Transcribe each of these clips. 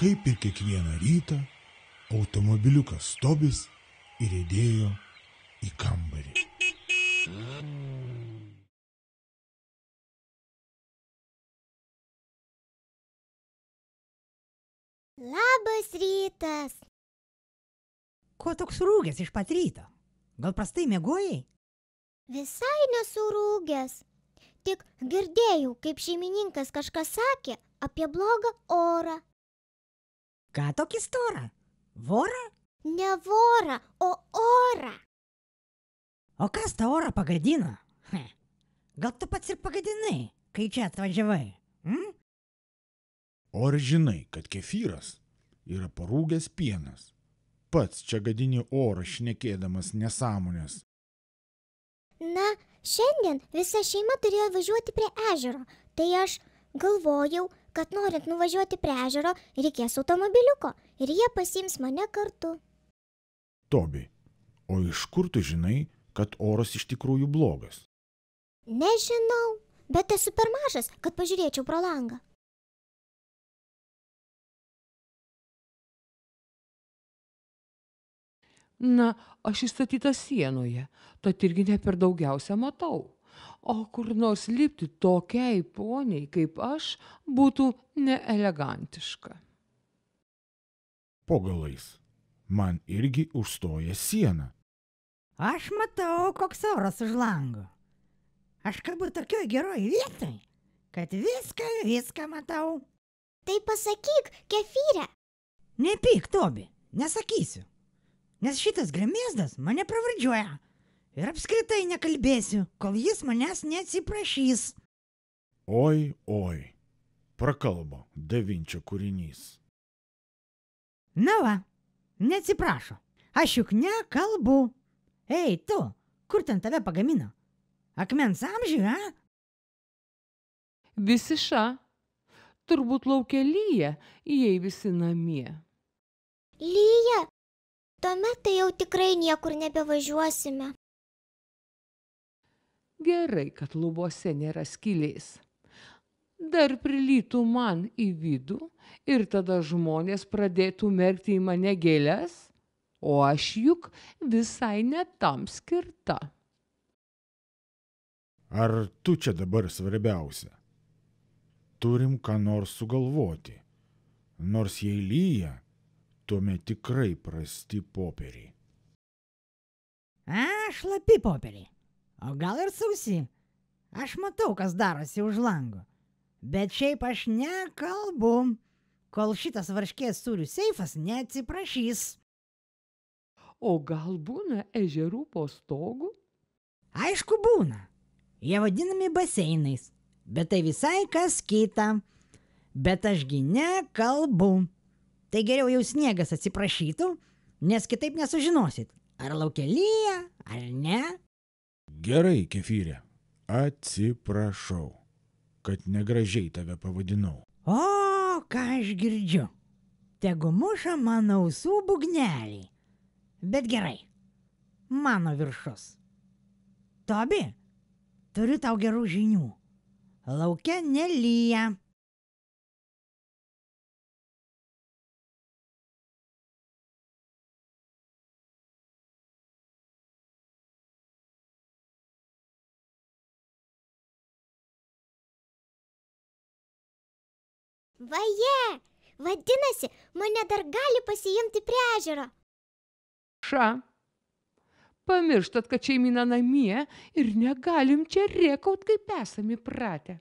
Kaip ir kiekvieną rytą, automobiliukas Tobis įriedėjo į kambarį. Labas rytas. Ko toks rūgęs iš pat ryto? Gal prastai miegojai? Visai nesurūgęs. Tik girdėjau, kaip šeimininkas kažką sakė apie blogą orą. Ką tokį storą? Vorą? Ne vorą, o orą. O kas tą orą pagadino? Gal tu pats ir pagadinai, kai čia atvažiavai? O ar žinai, kad kefyras yra parūgęs pienas? Pats čia gadini orą šnekėdamas nesąmonės. Na, šiandien visa šeima turėjo važiuoti prie ežero, tai aš galvojau, kad norint nuvažiuoti prie ežero, reikės automobiliuko ir jie pasiims mane kartu. Tobi, o iš kur tu žinai, kad oras iš tikrųjų blogas? Nežinau, bet esu per mažas, kad pažiūrėčiau pro langą. Na, aš įstatytas sienoje, tad irgi ne per daugiausia matau. O kur nors lipti tokiai poniai kaip aš būtų neelegantiška. Po galais. Man irgi užstoja sieną. Aš matau, koks oras už lango. Aš kalbu tokioj geroj vietoj, kad viską matau. Tai pasakyk, kefyre. Nepyk, Tobi, nesakysiu. Nes šitas gremėzdas mane pravardžiuoja. Ir apskritai nekalbėsiu, kol jis manęs neatsiprašys. Oi, prakalbo Da Vinčio kūrinys. Na va, neatsiprašo. Aš juk nekalbu. Ei, tu, kur ten tave pagamino? Akmens amžių, a? Visiša. Turbūt lauke lyja, jei visi namie. Lyja. Tuomet tai jau tikrai niekur nebevažiuosime. Gerai, kad lubose nėra skylės. Dar prilytų man į vidų ir tada žmonės pradėtų merkti į mane gėles, o aš juk visai ne tam skirta. Ar tu čia dabar svarbiausia? Turim ką nors sugalvoti. Nors jei lyja, tuomet tikrai prasti popieriai. Šlapi popieriai. O gal ir sausi. Aš matau, kas darosi už lango. Bet šiaip aš nekalbu, kol šitas varškės sūrių seifas neatsiprašys. O gal būna ežerų po stogu? Aišku, būna. Jie vadinami baseinais. Bet tai visai kas kita. Bet ašgi nekalbu. Tai geriau jau sniegas atsiprašytų, nes kitaip nesužinosit, ar lauke lyja, ar ne. Gerai, kefyre, atsiprašau, kad negražiai tave pavadinau. O, ką aš girdžiu. Tegu muša mano ausų būgneliai. Bet gerai, mano viršus. Tobi, turiu tau gerų žinių. Lauke nelyja. Vaje, vadinasi, mane dar gali pasiimti prie ežero. Pamirštat, kad šeimyna namie ir negalim čia rėkaut, kaip esam įpratę.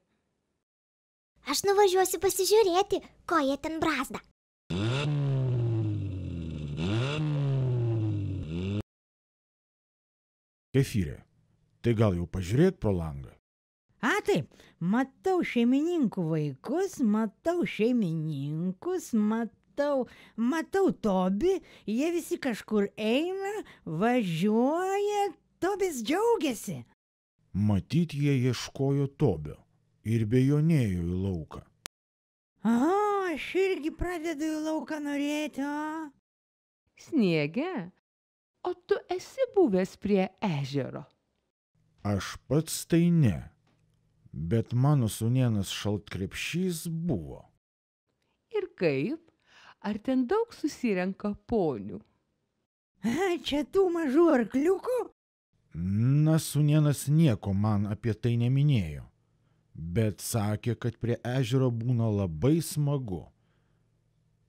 Aš nuvažiuosiu pasižiūrėti, ko jie ten brazda. Kefyre, tai gal jau pažiūrėt pro langą? Taip, matau šeimininkų vaikus, matau Tobį, jie visi kažkur eina, važiuoja, Tobis džiaugiasi. Matyt, jie ieškojo Tobio ir bejonėjo į lauką. Aš irgi pradedu į lauką norėti, Sniege, o tu esi buvęs prie ežero? Aš pats tai ne. Bet mano sūnėnas šaltkrepšys buvo. Ir kaip? ar ten daug susirenka ponių? Čia tų mažų arkliukų? Na, sūnėnas nieko man apie tai neminėjo, bet sakė, kad prie ežero būna labai smagu.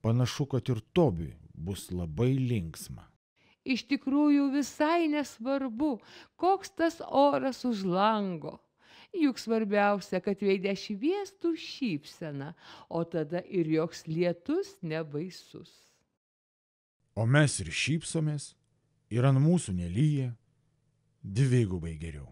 Panašu, kad ir Tobiui bus labai linksma. Iš tikrųjų visai nesvarbu, koks tas oras už lango. Juk svarbiausia, kad veide šviestų šypsena, o tada ir joks lietus nebaisus. O mes ir šypsomės, ir ant mūsų nelyja, dvigubai geriau.